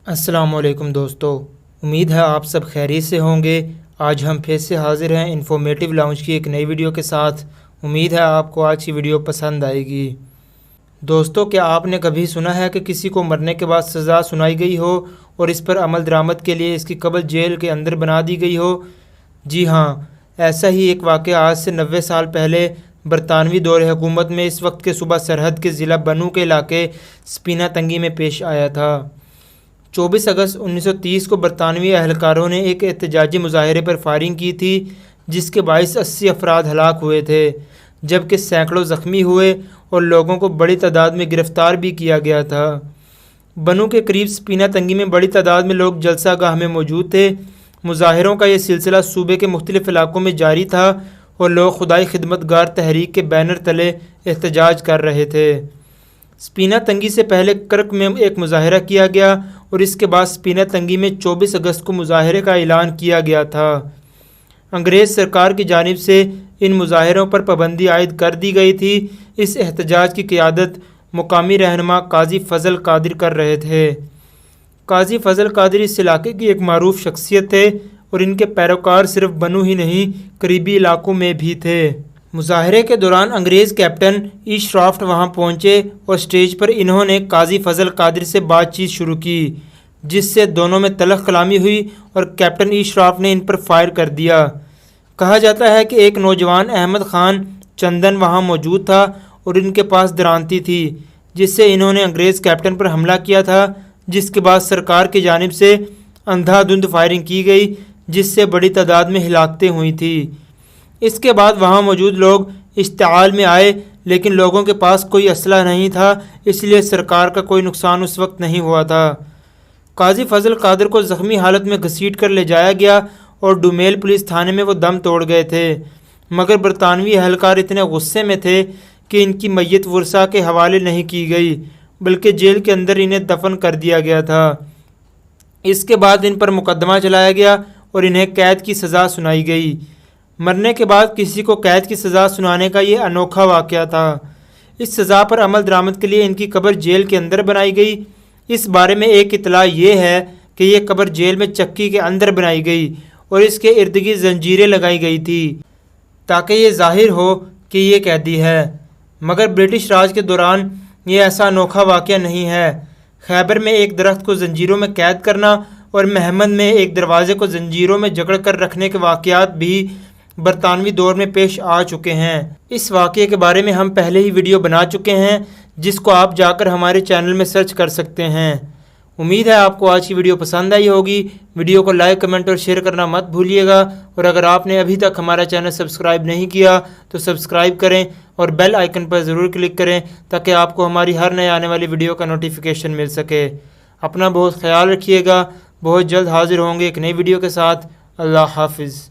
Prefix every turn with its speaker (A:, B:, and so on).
A: السلام علیکم دوستو، امید ہے آپ سب خیریت سے ہوں گے۔ آج ہم پھر سے حاضر ہیں انفارمیٹیو لاؤنج کی ایک نئی ویڈیو کے ساتھ۔ امید ہے آپ کو آج کی ویڈیو پسند آئے گی۔ دوستو، کیا آپ نے کبھی سنا ہے کہ کسی کو مرنے کے بعد سزا سنائی گئی ہو اور اس پر عمل درآمد کے لیے اس کی قبر جیل کے اندر بنا دی گئی ہو؟ جی ہاں، ایسا ہی ایک واقعہ آج سے 90 سال پہلے برطانوی دور حکومت میں اس وقت کے صوبہ سرحد کے ضلع بنو کے علاقے سپینہ تنگی میں پیش آیا تھا۔ 24 اگست 1930 کو برطانوی اہلکاروں نے ایک احتجاجی مظاہرے پر فائرنگ کی تھی، جس کے باعث 80 افراد ہلاک ہوئے تھے، جبکہ سینکڑوں زخمی ہوئے اور لوگوں کو بڑی تعداد میں گرفتار بھی کیا گیا تھا۔ بنو کے قریب سپینہ تنگی میں بڑی تعداد میں لوگ جلسہ گاہ میں موجود تھے۔ مظاہروں کا یہ سلسلہ صوبے کے مختلف علاقوں میں جاری تھا اور لوگ خدائی خدمت گار تحریک کے بینر تلے احتجاج کر رہے تھے۔ سپینہ تنگی سے پہلے کرک میں ایک مظاہرہ کیا گیا اور اس کے بعد سپینہ تنگی میں 24 اگست کو مظاہرے کا اعلان کیا گیا تھا۔ انگریز سرکار کی جانب سے ان مظاہروں پر پابندی عائد کر دی گئی تھی۔ اس احتجاج کی قیادت مقامی رہنما قاضی فضل قادر کر رہے تھے۔ قاضی فضل قادر اس علاقے کی ایک معروف شخصیت تھے اور ان کے پیروکار صرف بنو ہی نہیں، قریبی علاقوں میں بھی تھے۔ مظاہرے کے دوران انگریز کیپٹن ایشرافٹ وہاں پہنچے اور سٹیج پر انہوں نے قاضی فضل قادر سے بات چیت شروع کی، جس سے دونوں میں تلخ کلامی ہوئی اور کیپٹن ایشرافٹ نے ان پر فائر کر دیا۔ کہا جاتا ہے کہ ایک نوجوان احمد خان چندن وہاں موجود تھا اور ان کے پاس درانتی تھی، جس سے انہوں نے انگریز کیپٹن پر حملہ کیا تھا، جس کے بعد سرکار کی جانب سے اندھا دھند فائرنگ کی گئی، جس سے بڑی تعداد میں ہلاکتیں ہوئی تھیں۔ اس کے بعد وہاں موجود لوگ اشتعال میں آئے، لیکن لوگوں کے پاس کوئی اسلحہ نہیں تھا، اس لیے سرکار کا کوئی نقصان اس وقت نہیں ہوا تھا۔ قاضی فضل قادر کو زخمی حالت میں گھسیٹ کر لے جایا گیا اور ڈومیل پولیس تھانے میں وہ دم توڑ گئے تھے، مگر برطانوی اہلکار اتنے غصے میں تھے کہ ان کی میت ورثاء کے حوالے نہیں کی گئی، بلکہ جیل کے اندر انہیں دفن کر دیا گیا تھا۔ اس کے بعد ان پر مقدمہ چلایا گیا اور انہیں قید کی سزا سنائی گئی۔ مرنے کے بعد کسی کو قید کی سزا سنانے کا یہ انوکھا واقعہ تھا۔ اس سزا پر عمل درآمد کے لیے ان کی قبر جیل کے اندر بنائی گئی۔ اس بارے میں ایک اطلاع یہ ہے کہ یہ قبر جیل میں چکی کے اندر بنائی گئی اور اس کے ارد گرد زنجیریں لگائی گئی تھی تاکہ یہ ظاہر ہو کہ یہ قیدی ہے، مگر برٹش راج کے دوران یہ ایسا انوکھا واقعہ نہیں ہے۔ خیبر میں ایک درخت کو زنجیروں میں قید کرنا اور مہمند میں ایک دروازے کو زنجیروں میں جکڑ کر رکھنے کے واقعات بھی برطانوی دور میں پیش آ چکے ہیں۔ اس واقعے کے بارے میں ہم پہلے ہی ویڈیو بنا چکے ہیں، جس کو آپ جا کر ہمارے چینل میں سرچ کر سکتے ہیں۔ امید ہے آپ کو آج کی ویڈیو پسند آئی ہوگی۔ ویڈیو کو لائک، کمنٹ اور شیئر کرنا مت بھولیے گا، اور اگر آپ نے ابھی تک ہمارا چینل سبسکرائب نہیں کیا تو سبسکرائب کریں اور بیل آئیکن پر ضرور کلک کریں تاکہ آپ کو ہماری ہر نئے آنے والی ویڈیو کا نوٹیفیکیشن مل سکے۔ اپنا بہت خیال رکھیے گا۔ بہت جلد حاضر ہوں گے ایک نئی ویڈیو کے ساتھ۔ اللہ حافظ۔